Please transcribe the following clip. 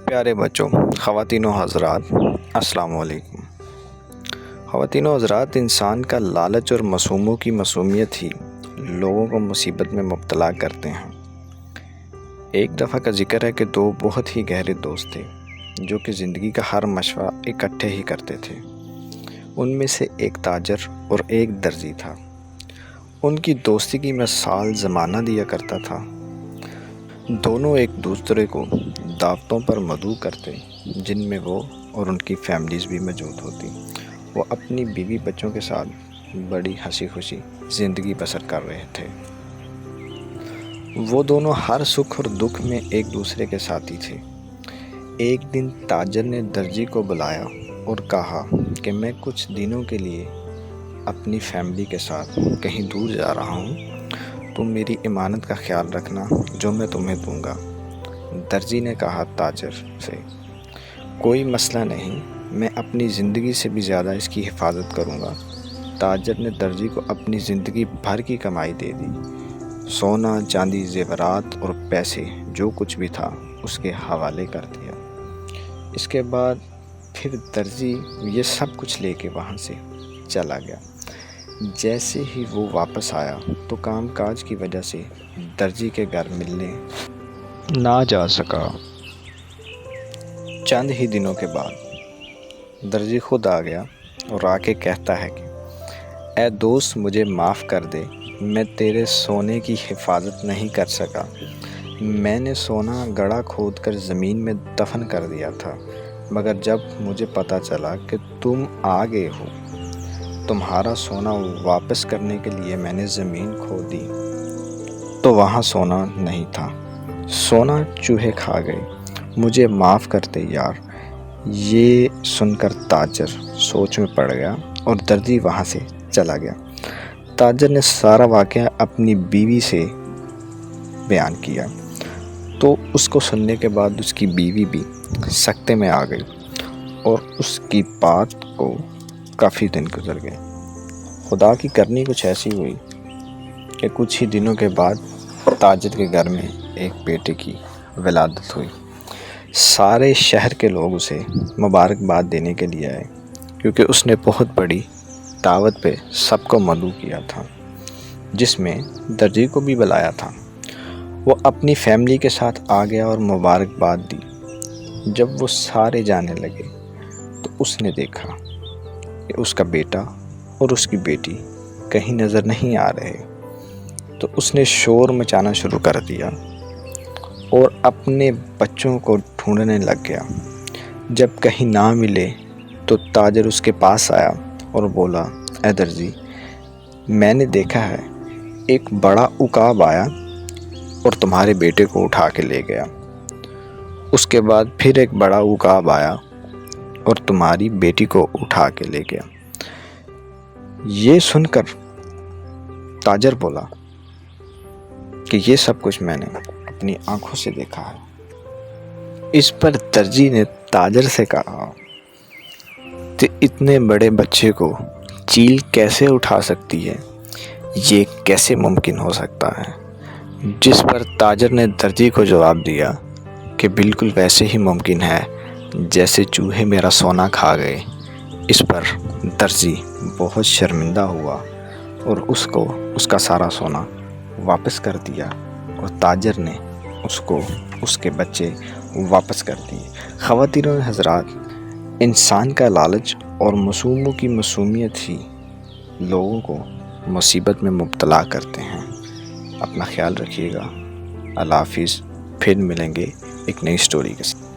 پیارے بچوں، خواتین و حضرات، السلام علیکم۔ خواتین و حضرات، انسان کا لالچ اور معصوموں کی معصومیت ہی لوگوں کو مصیبت میں مبتلا کرتے ہیں۔ ایک دفعہ کا ذکر ہے کہ دو بہت ہی گہرے دوست تھے جو کہ زندگی کا ہر مشورہ اکٹھے ہی کرتے تھے۔ ان میں سے ایک تاجر اور ایک درزی تھا۔ ان کی دوستی کی مثال زمانہ دیا کرتا تھا۔ دونوں ایک دوسرے کو دعوتوں پر مدعو کرتے جن میں وہ اور ان کی فیملیز بھی موجود ہوتی۔ وہ اپنی بیوی بچوں کے ساتھ بڑی ہنسی خوشی زندگی بسر کر رہے تھے۔ وہ دونوں ہر سکھ اور دکھ میں ایک دوسرے کے ساتھی تھے۔ ایک دن تاجر نے درزی کو بلایا اور کہا کہ میں کچھ دنوں کے لیے اپنی فیملی کے ساتھ کہیں دور جا رہا ہوں، تم میری امانت کا خیال رکھنا جو میں تمہیں دوں گا۔ درزی نے کہا تاجر سے، کوئی مسئلہ نہیں، میں اپنی زندگی سے بھی زیادہ اس کی حفاظت کروں گا۔ تاجر نے درزی کو اپنی زندگی بھر کی کمائی دے دی۔ سونا، چاندی، زیورات اور پیسے جو کچھ بھی تھا اس کے حوالے کر دیا۔ اس کے بعد پھر درزی یہ سب کچھ لے کے وہاں سے چلا گیا۔ جیسے ہی وہ واپس آیا تو کام کاج کی وجہ سے درزی کے گھر ملنے نہ جا سکا۔ چند ہی دنوں کے بعد درزی خود آ گیا اور آ کے کہتا ہے کہ اے دوست، مجھے معاف کر دے، میں تیرے سونے کی حفاظت نہیں کر سکا۔ میں نے سونا گڑھا کھود کر زمین میں دفن کر دیا تھا، مگر جب مجھے پتہ چلا کہ تم آ گئے ہو، تمہارا سونا واپس کرنے کے لیے میں نے زمین کھود دی تو وہاں سونا نہیں تھا۔ سونا چوہے کھا گئے، مجھے معاف کرتے یار۔ یہ سن کر تاجر سوچ میں پڑ گیا اور درزی وہاں سے چلا گیا۔ تاجر نے سارا واقعہ اپنی بیوی سے بیان کیا تو اس کو سننے کے بعد اس کی بیوی بھی سکتے میں آ گئی اور اس کی بات کو کافی دن گزر گئے۔ خدا کی کرنی کچھ ایسی ہوئی کہ کچھ ہی دنوں کے بعد تاجر کے گھر میں ایک بیٹے کی ولادت ہوئی۔ سارے شہر کے لوگ اسے مبارکباد دینے کے لیے آئے کیونکہ اس نے بہت بڑی دعوت پہ سب کو مدعو کیا تھا، جس میں درزی کو بھی بلایا تھا۔ وہ اپنی فیملی کے ساتھ آ گیا اور مبارکباد دی۔ جب وہ سارے جانے لگے تو اس نے دیکھا کہ اس کا بیٹا اور اس کی بیٹی کہیں نظر نہیں آ رہے، تو اس نے شور مچانا شروع کر دیا اور اپنے بچوں کو ڈھونڈنے لگ گیا۔ جب کہیں نہ ملے تو تاجر اس کے پاس آیا اور بولا، اے درزی، میں نے دیکھا ہے ایک بڑا عقاب آیا اور تمہارے بیٹے کو اٹھا کے لے گیا۔ اس کے بعد پھر ایک بڑا عقاب آیا اور تمہاری بیٹی کو اٹھا کے لے گیا۔ یہ سن کر تاجر بولا کہ یہ سب کچھ میں نے اپنی آنکھوں سے دیکھا ہے۔ اس پر درزی نے تاجر سے کہا کہ اتنے بڑے بچے کو چیل کیسے اٹھا سکتی ہے، یہ کیسے ممکن ہو سکتا ہے؟ جس پر تاجر نے درزی کو جواب دیا کہ بالکل ویسے ہی ممکن ہے جیسے چوہے میرا سونا کھا گئے۔ اس پر درزی بہت شرمندہ ہوا اور اس کو اس کا سارا سونا واپس کر دیا اور تاجر نے اس کو اس کے بچے واپس کر دیے۔ خواتین و حضرات، انسان کا لالچ اور معصوموں کی معصومیت ہی لوگوں کو مصیبت میں مبتلا کرتے ہیں۔ اپنا خیال رکھیے گا۔ اللہ حافظ۔ پھر ملیں گے ایک نئی سٹوری کے ساتھ۔